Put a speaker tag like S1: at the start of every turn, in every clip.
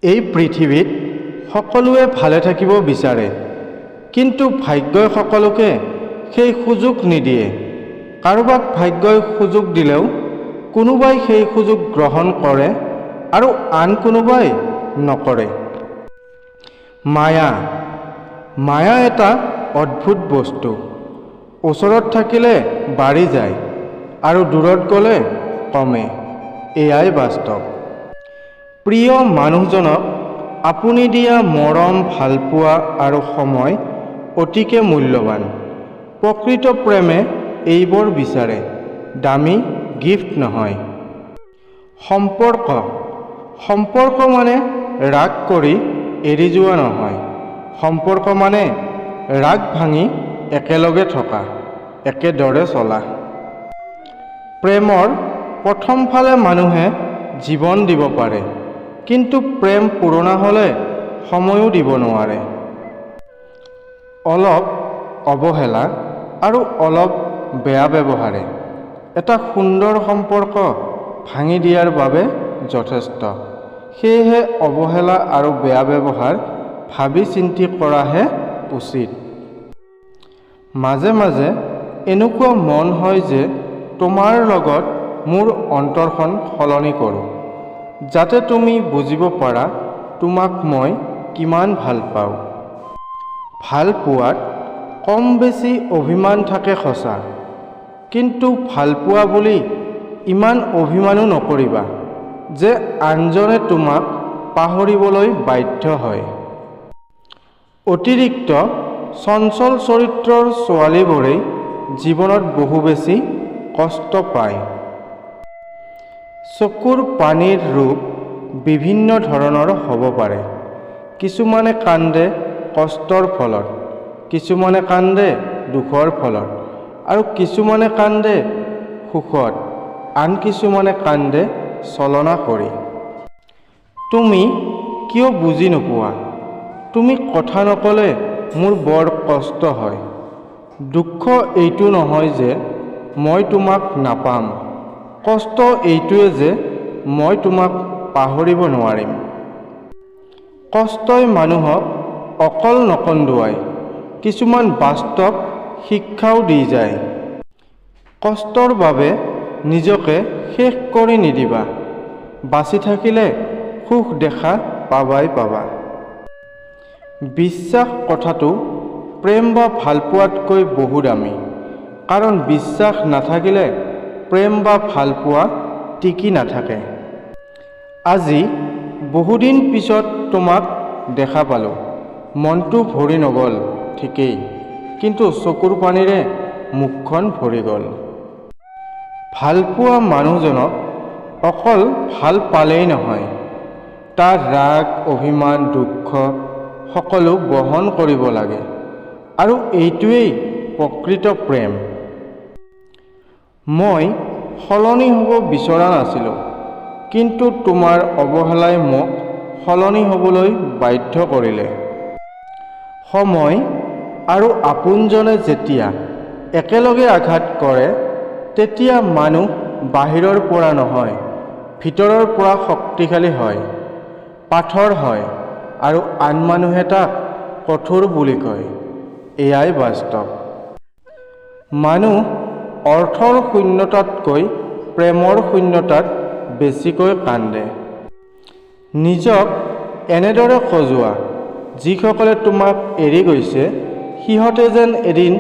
S1: এই পৃথিৱীত সকলোৱে ভালে থাকিব বিচাৰে, কিন্তু ভাগ্যই সকলোকে সেই সুযোগ নিদিয়ে। কাৰোবাক ভাগ্যই সুযোগ দিলেও কোনোবাই সেই সুযোগ গ্ৰহণ কৰে আৰু আন কোনোবাই নকৰে। মায়া এটা অদ্ভুত বস্তু। ওচৰত থাকিলে বাঢ়ি যায় আৰু দূৰত গ'লে কমে। এয়াই বাস্তৱ। প্ৰিয় মানুহজনক আপুনি দিয়া মৰম, ভালপোৱা আৰু সময় অতিকে মূল্যৱান। প্ৰকৃত প্ৰেমে এইবোৰ বিচাৰে, দামী গিফ্ট নহয়। সম্পৰ্ক মানে ৰাগ কৰি এৰি যোৱা নহয়। সম্পৰ্ক মানে ৰাগ ভাঙি একেলগে থকা, একেদৰে চলা। প্ৰেমৰ প্ৰথম ফালে মানুহে জীৱন দিব পাৰে, কিন্তু প্ৰেম পুৰণা হ'লে সময়ো দিব নোৱাৰে। অলপ অৱহেলা আৰু অলপ বেয়া ব্যৱহাৰে এটা সুন্দৰ সম্পৰ্ক ভাঙি দিয়াৰ বাবে যথেষ্ট। সেয়েহে অৱহেলা আৰু বেয়া ব্যৱহাৰ ভাবি চিন্তি কৰাহে উচিত। মাজে মাজে এনেকুৱা মন হয় যে তোমাৰ লগত মোৰ অন্তৰখন সলনি কৰোঁ, যাতে তুমি বুজিব পাৰা তোমাক মই কিমান ভাল পাওঁ। ভাল পোৱাত কম বেছি অভিমান থাকে সঁচা, কিন্তু ভালপোৱা বুলি ইমান অভিমানো নকৰিবা যে আনজনে তোমাক পাহৰিবলৈ বাধ্য হয়। অতিৰিক্ত চঞ্চল চৰিত্ৰৰ ছোৱালীবোৰেই জীৱনত বহু বেছি কষ্ট পায়। চকুৰ পানীৰ ৰূপ বিভিন্ন ধৰণৰ হ'ব পাৰে। কিছুমানে কান্দে কষ্টৰ ফলত, কিছুমানে কান্দে দুখৰ ফলত, আৰু কিছুমানে কান্দে সুখত, আন কিছুমানে কান্দে ছলনা কৰি। তুমি কিয় বুজি নোপোৱা? তুমি কথা নক'লে মোৰ বৰ কষ্ট হয়। দুখ এইটো নহয় যে মই তোমাক নাপাম, কষ্ট এইটোৱে যে মই তোমাক পাহৰিব নোৱাৰিম। কষ্টই মানুহক অকল নকন্দুৱায়, কিছুমান বাস্তৱ শিক্ষাও দি যায়। কষ্টৰ বাবে নিজকে শেষ কৰি নিদিবা। বাচি থাকিলে সুখ দেখা পাবা। বিশ্বাস কথাটো প্ৰেম বা ভালপোৱাতকৈ বহু দামী, কাৰণ বিশ্বাস নাথাকিলে প্ৰেম বা ভালপোৱা টিকি নাথাকে। আজি বহুদিন পিছত তোমাক দেখা পালোঁ। মনটো ভৰি নগ'ল ঠিকেই, কিন্তু চকুৰ পানীৰে মুখখন ভৰি গ'ল। ভালপোৱা মানুহজনক অকল ভাল পালেই নহয়, তাৰ ৰাগ, অভিমান, দুখ সকলো বহন কৰিব লাগে, আৰু এইটোৱেই প্ৰকৃত প্ৰেম। মই সলনি হ'ব বিচৰা নাছিলোঁ, কিন্তু তোমাৰ অৱহেলাই মোক সলনি হ'বলৈ বাধ্য কৰিলে। সময় আৰু আপোনজনে যেতিয়া একেলগে আঘাত কৰে, তেতিয়া মানুহ বাহিৰৰ পৰা নহয়, ভিতৰৰ পৰা শক্তিশালী হয়, পাথৰ হয়, আৰু আন মানুহে তাক কঠোৰ বুলি কয়। এয়াই বাস্তৱ। মানুহ অৰ্থৰ শূন্যতাতকৈ প্ৰেমৰ শূন্যতাত বেছিকৈ কান্দে। নিজক এনেদৰে সজোৱা, যিসকলে তোমাক এৰি গৈছে সিহঁতে যেন এদিন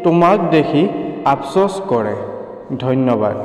S1: তোমাক দেখি আফচোচ কৰে। ধন্যবাদ।